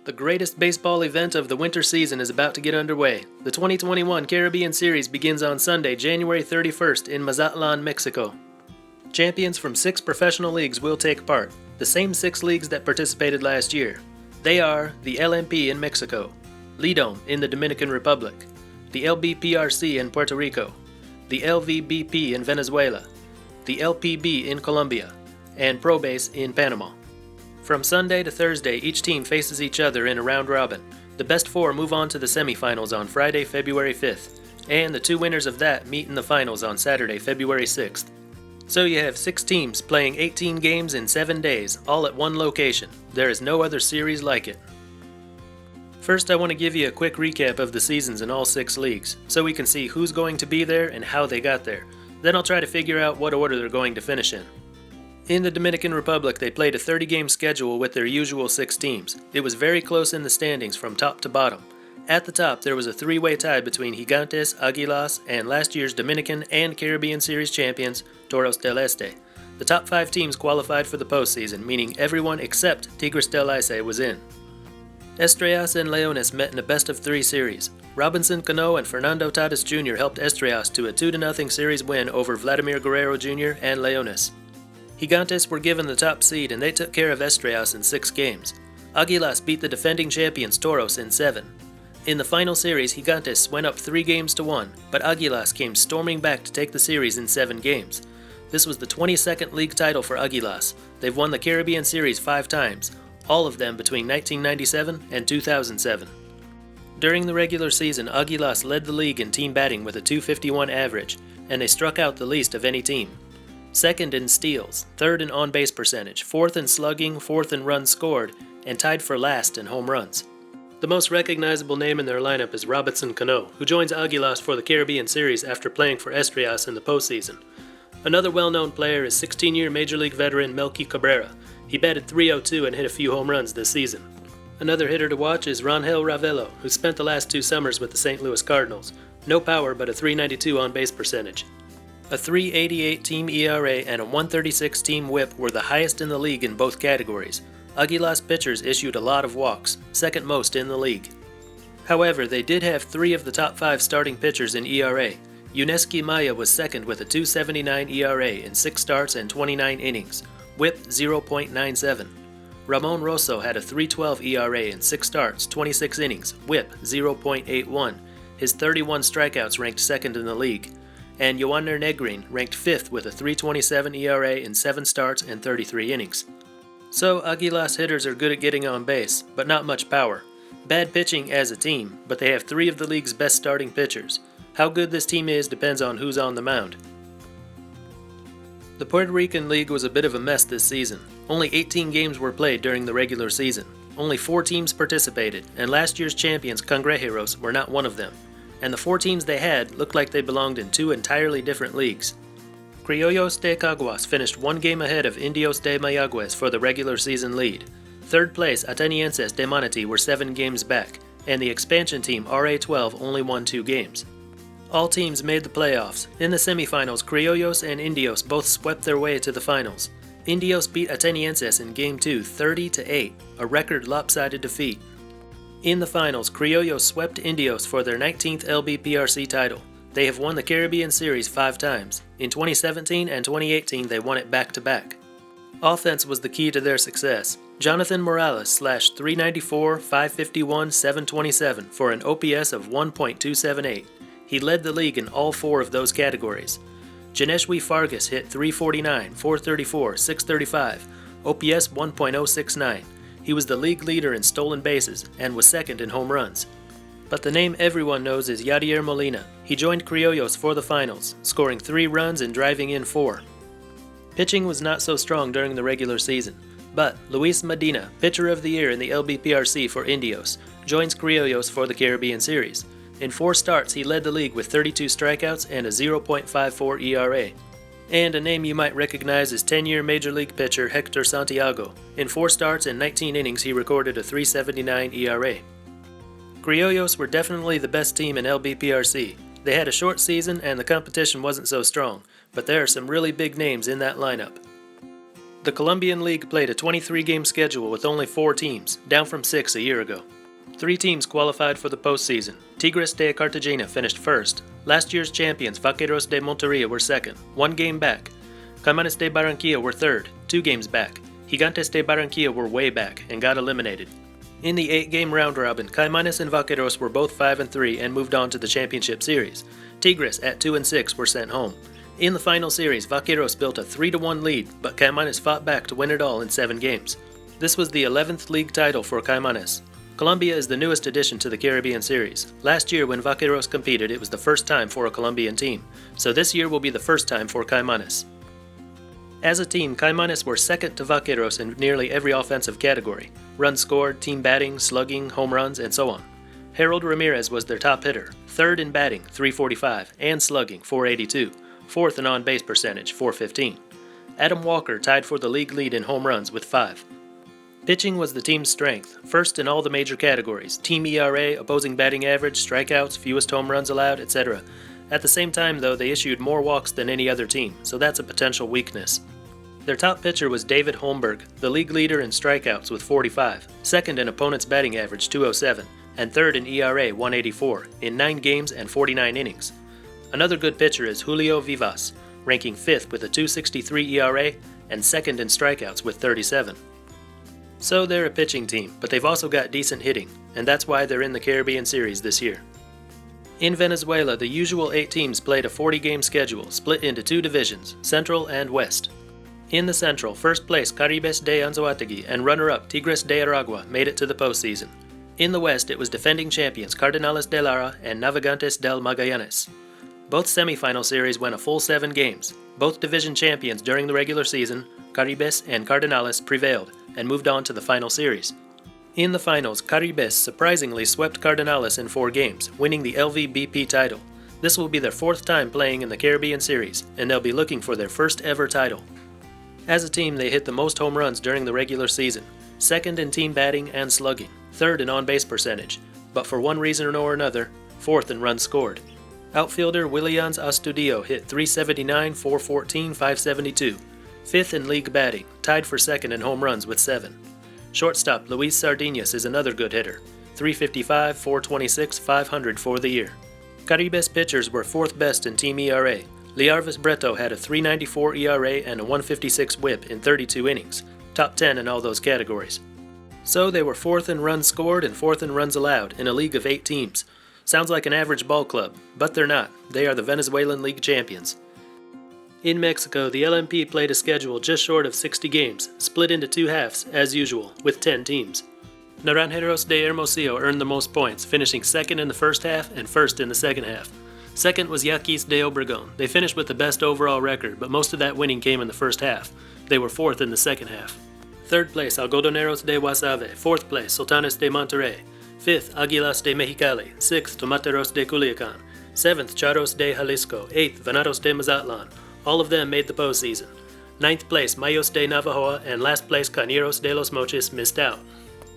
The greatest baseball event of the winter season is about to get underway. The 2021 Caribbean Series begins on Sunday, January 31st in Mazatlan, Mexico. Champions from 6 professional leagues will take part, the same 6 leagues that participated last year. They are the LMP in Mexico, Lidom in the Dominican Republic, the LBPRC in Puerto Rico, the LVBP in Venezuela, the LPB in Colombia, and ProBase in Panama. From Sunday to Thursday, each team faces each other in a round robin. The best 4 move on to the semifinals on Friday, February 5th, and the 2 winners of that meet in the finals on Saturday, February 6th. So you have 6 teams playing 18 games in 7 days, all at one location. There is no other series like it. First, I want to give you a quick recap of the seasons in all 6 leagues, so we can see who's going to be there and how they got there. Then I'll try to figure out what order they're going to finish in. In the Dominican Republic, they played a 30-game schedule with their usual 6 teams. It was very close in the standings from top to bottom. At the top, there was a 3-way tie between Gigantes, Aguilas, and last year's Dominican and Caribbean Series champions, Toros del Este. The top 5 teams qualified for the postseason, meaning everyone except Tigres del Licey was in. Estrellas and Leones met in a best-of-3 series. Robinson Cano and Fernando Tatis Jr. helped Estrellas to a 2-0 series win over Vladimir Guerrero Jr. and Leones. Gigantes were given the top seed and they took care of Estrellas in 6 games. Aguilas beat the defending champions Toros in 7. In the final series, Gigantes went up 3-1, but Aguilas came storming back to take the series in 7 games. This was the 22nd league title for Aguilas. They've won the Caribbean Series 5 times, all of them between 1997 and 2007. During the regular season, Aguilas led the league in team batting with a .251 average, and they struck out the least of any team. 2nd in steals, 3rd in on-base percentage, 4th in slugging, 4th in runs scored, and tied for last in home runs. The most recognizable name in their lineup is Robinson Cano, who joins Aguilas for the Caribbean Series after playing for Estrellas in the postseason. Another well-known player is 16-year Major League veteran Melky Cabrera. He batted .302 and hit a few home runs this season. Another hitter to watch is Rangel Ravelo, who spent the last 2 summers with the St. Louis Cardinals. No power, but a .392 on-base percentage. A .388 team ERA and a .136 team WHIP were the highest in the league in both categories. Aguilas pitchers issued a lot of walks, second most in the league. However, they did have 3 of the top 5 starting pitchers in ERA. YUNESKY Maya was second with a .279 ERA in 6 starts and 29 innings, WHIP 0.97. Ramon Rosso had a .312 ERA in 6 starts, 26 innings, WHIP 0.81. His 31 strikeouts ranked second in the league. And YOANNER NEGRIN ranked 5th with a .327 ERA in 7 starts and 33 innings. So Aguilas hitters are good at getting on base, but not much power. Bad pitching as a team, but they have 3 of the league's best starting pitchers. How good this team is depends on who's on the mound. The Puerto Rican League was a bit of a mess this season. Only 18 games were played during the regular season. Only 4 teams participated, and last year's champions Cangrejeros were not one of them. And the 4 teams they had looked like they belonged in 2 entirely different leagues. Criollos de Caguas finished 1 game ahead of Indios de Mayagüez for the regular season lead. 3rd place Atenienses de Manatí were 7 games back, and the expansion team RA12 only won 2 games. All teams made the playoffs. In the semifinals, Criollos and Indios both swept their way to the finals. Indios beat Atenienses in Game 2 30-8, a record lopsided defeat. In the finals, Criollos swept Indios for their 19th LBPRC title. They have won the Caribbean Series 5 times. In 2017 and 2018, they won it back-to-back. Offense was the key to their success. Jonathan Morales slashed .394, .551, .727 for an OPS of 1.278. He led the league in all 4 of those categories. JOHNNESHWY FARGAS hit .349, .434, .635, OPS 1.069. He was the league leader in stolen bases and was 2nd in home runs. But the name everyone knows is YADIER Molina. He joined Criollos for the finals, scoring 3 runs and driving in 4. Pitching was not so strong during the regular season, but Luis Medina, pitcher of the year in the LBPRC for Indios, joins Criollos for the Caribbean Series. In 4 starts, he led the league with 32 strikeouts and a 0.54 ERA. And a name you might recognize is 10-year Major League pitcher HECTOR Santiago. In 4 starts and 19 innings, he recorded a .379 ERA. Criollos were definitely the best team in LBPRC. They had a short season and the competition wasn't so strong, but there are some really big names in that lineup. The Colombian League played a 23-game schedule with only 4 teams, down from 6 a year ago. 3 teams qualified for the postseason. Tigres de Cartagena finished first. Last year's champions Vaqueros de Monteria were second, 1 game back. Caimanes de Barranquilla were third, 2 games back. Gigantes de Barranquilla were way back and got eliminated. In the 8-game round robin, Caimanes and Vaqueros were both 5-3 and moved on to the championship series. Tigres at 2-6 were sent home. In the final series, Vaqueros built a 3-1 lead, but Caimanes fought back to win it all in 7 games. This was the 11th league title for Caimanes. Colombia is the newest addition to the Caribbean Series. Last year when Vaqueros competed, it was the first time for a Colombian team, so this year will be the first time for Caimanes. As a team, Caimanes were second to Vaqueros in nearly every offensive category: runs scored, team batting, slugging, home runs, and so on. Harold Ramirez was their top hitter, third in batting, 345, and slugging, 482, fourth in on-base percentage, 415. Adam Walker tied for the league lead in home runs with 5. Pitching was the team's strength, first in all the major categories: team ERA, opposing batting average, strikeouts, fewest home runs allowed, etc. At the same time, though, they issued more walks than any other team, so that's a potential weakness. Their top pitcher was David Holmberg, the league leader in strikeouts with 45, second in opponent's batting average 207, and third in ERA 184, in 9 games and 49 innings. Another good pitcher is Julio Vivas, ranking 5th with a 2.63 ERA and second in strikeouts with 37. So they're a pitching team, but they've also got decent hitting, and that's why they're in the Caribbean Series this year. In Venezuela, the usual 8 teams played a 40-game schedule, split into 2 divisions, Central and West. In the Central, first place Caribes de Anzoategui and runner-up Tigres de Aragua made it to the postseason. In the West, it was defending champions Cardenales de Lara and Navegantes del Magallanes. Both semifinal series went a full 7 games. Both division champions during the regular season, Caribes and Cardenales, prevailed and moved on to the final series. In the finals, Caribes surprisingly swept Cardenales in 4 games, winning the LVBP title. This will be their 4th time playing in the Caribbean Series, and they'll be looking for their first ever title. As a team, they hit the most home runs during the regular season, second in team batting and slugging, third in on-base percentage, but for one reason or another, 4th in runs scored. Outfielder Willians Astudillo hit 379, 414, 572, 5th in league batting, tied for second in home runs with 7. Shortstop Luis Sardinas is another good hitter, 355, 426, 500 for the year. Caribes pitchers were 4th best in team ERA. Liarvis Breto had a 3.94 ERA and a 1.56 whip in 32 innings, top 10 in all those categories. So they were 4th in runs scored and 4th in runs allowed in a league of 8 teams. Sounds like an average ball club, but they're not. They are the Venezuelan League champions. In Mexico, the LMP played a schedule just short of 60 games, split into 2 halves, as usual, with 10 teams. Naranjeros de Hermosillo earned the most points, finishing 2nd in the first half and 1st in the second half. Second was Yaquis de Obregon. They finished with the best overall record, but most of that winning came in the first half. They were 4th in the second half. 3rd place, Algodoneros de Guasave. 4th place, Sultanes de Monterrey. 5th, Aguilas de Mexicali. 6th, Tomateros de Culiacán. 7th, Charros de Jalisco. 8th, Venados de Mazatlan. All of them made the postseason. 9th place, Mayos de Navajoa, and last place, Cañeros de los Mochis missed out.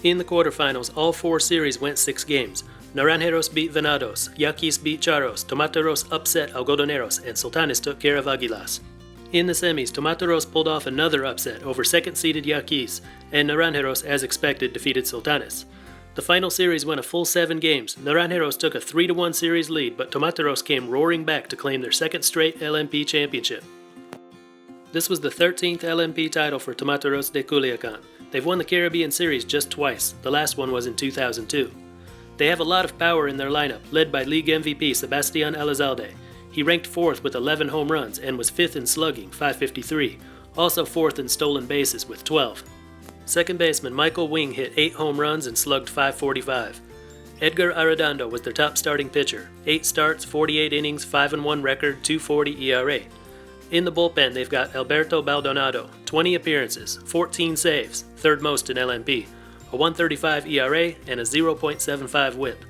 In the quarterfinals, all 4 series went 6 games. Naranjeros beat Venados, Yaquis beat Charros, Tomateros upset Algodoneros, and Sultanes took care of Aguilas. In the semis, Tomateros pulled off another upset over second-seeded Yaquis, and Naranjeros, as expected, defeated Sultanes. The final series went a full 7 games. Naranjeros took a 3-1 series lead, but Tomateros came roaring back to claim their 2nd straight LMP championship. This was the 13th LMP title for Tomateros de Culiacán. They've won the Caribbean Series just twice. The last one was in 2002. They have a lot of power in their lineup, led by league MVP Sebastian Elizalde. He ranked 4th with 11 home runs and was 5th in slugging, 553, also 4th in stolen bases with 12. Second baseman Michael Wing hit 8 home runs and slugged 545. Edgar Arredondo was their top starting pitcher, 8 starts, 48 innings, 5-1 record, 2.40 ERA. In the bullpen, they've got Alberto Baldonado, 20 appearances, 14 saves, 3rd most in LMP, a 1.35 ERA, and a 0.75 whip.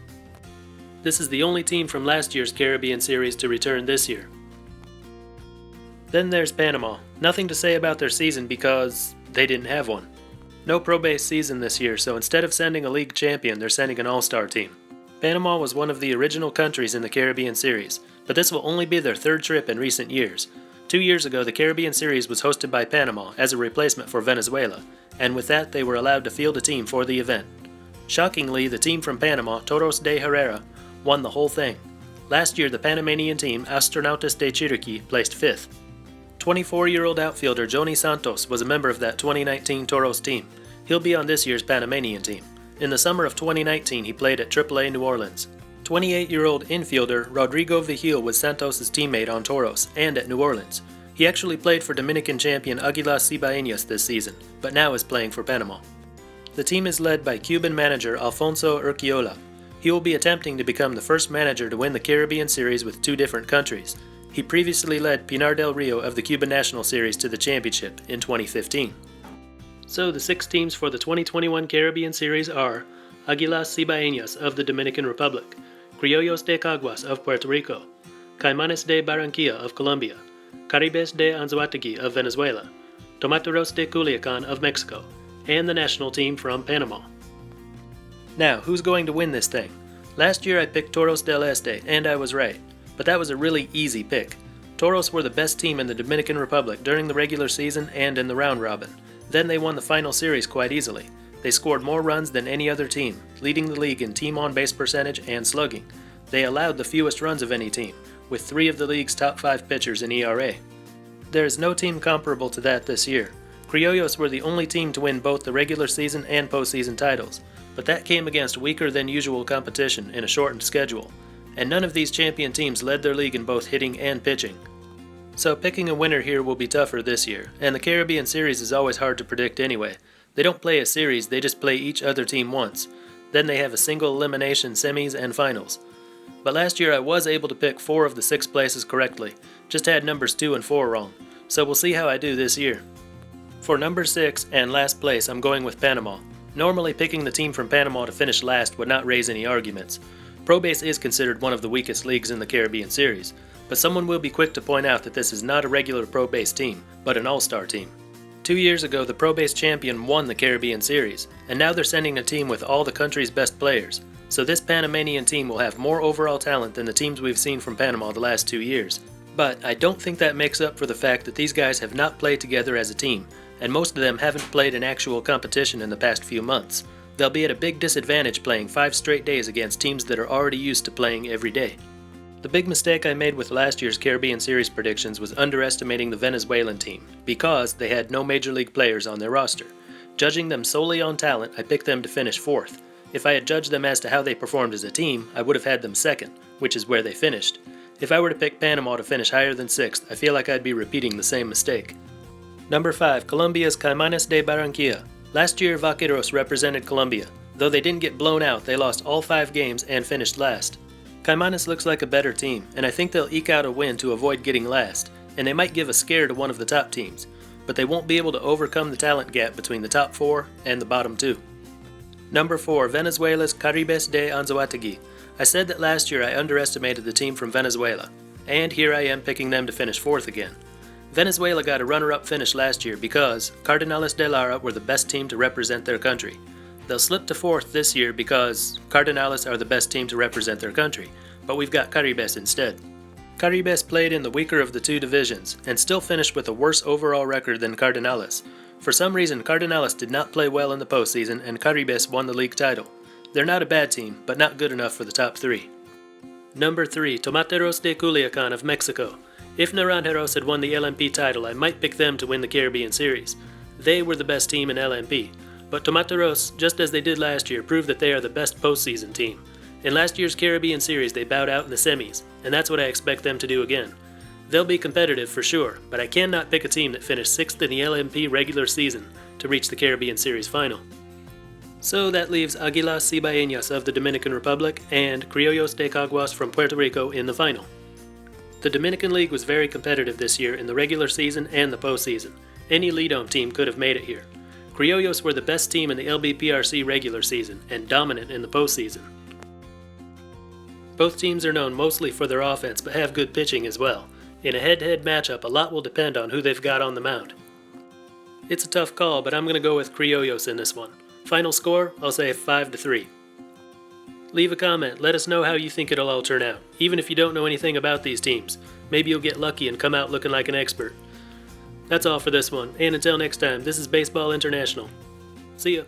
This is the only team from last year's Caribbean Series to return this year. Then there's Panama. Nothing to say about their season because they didn't have one. No pro-based season this year, so instead of sending a league champion, they're sending an all-star team. Panama was one of the original countries in the Caribbean Series, but this will only be their 3rd trip in recent years. 2 years ago, the Caribbean Series was hosted by Panama as a replacement for Venezuela, and with that they were allowed to field a team for the event. Shockingly, the team from Panama, Toros de Herrera, won the whole thing. Last year, the Panamanian team, Astronautas de Chiriquí, placed 5th. 24-year-old outfielder Johnny Santos was a member of that 2019 Toros team. He'll be on this year's Panamanian team. In the summer of 2019, he played at AAA New Orleans. 28-year-old infielder Rodrigo Vigil was Santos' teammate on Toros and at New Orleans. He actually played for Dominican champion Aguilas Cibaeñas this season, but now is playing for Panama. The team is led by Cuban manager Alfonso Urquiola. He will be attempting to become the first manager to win the Caribbean Series with 2 different countries. He previously led Pinar del Rio of the Cuban National Series to the championship in 2015. So the 6 teams for the 2021 Caribbean Series are Aguilas Cibaeñas of the Dominican Republic, Criollos de Caguas of Puerto Rico, Caimanes de Barranquilla of Colombia, Caribes de Anzoategui of Venezuela, Tomateros de Culiacán of Mexico, and the national team from Panama. Now, who's going to win this thing? Last year I picked Toros del Este, and I was right. But that was a really easy pick. Toros were the best team in the Dominican Republic during the regular season and in the round robin. Then they won the final series quite easily. They scored more runs than any other team, leading the league in team on-base percentage and slugging. They allowed the fewest runs of any team, with 3 of the league's top 5 pitchers in ERA. There is no team comparable to that this year. Criollos were the only team to win both the regular season and postseason titles, but that came against weaker than usual competition in a shortened schedule. And none of these champion teams led their league in both hitting and pitching. So picking a winner here will be tougher this year, and the Caribbean Series is always hard to predict anyway. They don't play a series, they just play each other team once. Then they have a single elimination semis and finals. But last year I was able to pick 4 of the 6 places correctly, just had numbers 2 and 4 wrong, so we'll see how I do this year. For number 6 and last place, I'm going with Panama. Normally picking the team from Panama to finish last would not raise any arguments. Pro Base is considered one of the weakest leagues in the Caribbean Series, but someone will be quick to point out that this is not a regular Pro Base team, but an all-star team. 2 years ago, the Pro Base champion won the Caribbean Series, and now they're sending a team with all the country's best players, so this Panamanian team will have more overall talent than the teams we've seen from Panama the last 2 years. But I don't think that makes up for the fact that these guys have not played together as a team, and most of them haven't played in actual competition in the past few months. They'll be at a big disadvantage playing 5 straight days against teams that are already used to playing every day. The big mistake I made with last year's Caribbean Series predictions was underestimating the Venezuelan team, because they had no major league players on their roster. Judging them solely on talent, I picked them to finish 4th. If I had judged them as to how they performed as a team, I would have had them 2nd, which is where they finished. If I were to pick Panama to finish higher than 6th, I feel like I'd be repeating the same mistake. Number 5, Colombia's Caimanes de Barranquilla. Last year, Vaqueros represented Colombia. Though they didn't get blown out, they lost all 5 games and finished last. Caimanes looks like a better team, and I think they'll eke out a win to avoid getting last, and they might give a scare to one of the top teams, but they won't be able to overcome the talent gap between the top 4 and the bottom 2. Number 4, Venezuela's Caribes de Anzoategui. I said that last year I underestimated the team from Venezuela, and here I am picking them to finish 4th again. Venezuela got a runner-up finish last year because Cardenales de Lara were the best team to represent their country. They'll slip to 4th this year because Cardenales are the best team to represent their country, but we've got Caribes instead. Caribes played in the weaker of the 2 divisions and still finished with a worse overall record than Cardenales. For some reason, Cardenales did not play well in the postseason and Caribes won the league title. They're not a bad team, but not good enough for the top 3. Number 3, Tomateros de Culiacán of Mexico. If Naranjeros had won the LMP title, I might pick them to win the Caribbean Series. They were the best team in LMP, but Tomateros, just as they did last year, proved that they are the best postseason team. In last year's Caribbean Series, they bowed out in the semis, and that's what I expect them to do again. They'll be competitive for sure, but I cannot pick a team that finished 6th in the LMP regular season to reach the Caribbean Series final. So that leaves Aguilas Cibaeñas of the Dominican Republic and Criollos de Caguas from Puerto Rico in the final. The Dominican League was very competitive this year in the regular season and the postseason. Any lead-on team could have made it here. Criollos were the best team in the LBPRC regular season and dominant in the postseason. Both teams are known mostly for their offense but have good pitching as well. In a head-to-head matchup, a lot will depend on who they've got on the mound. It's a tough call, but I'm going to go with Criollos in this one. Final score, I'll say 5-3. Leave a comment, let us know how you think it'll all turn out, even if you don't know anything about these teams. Maybe you'll get lucky and come out looking like an expert. That's all for this one, and until next time, this is Baseball International. See ya.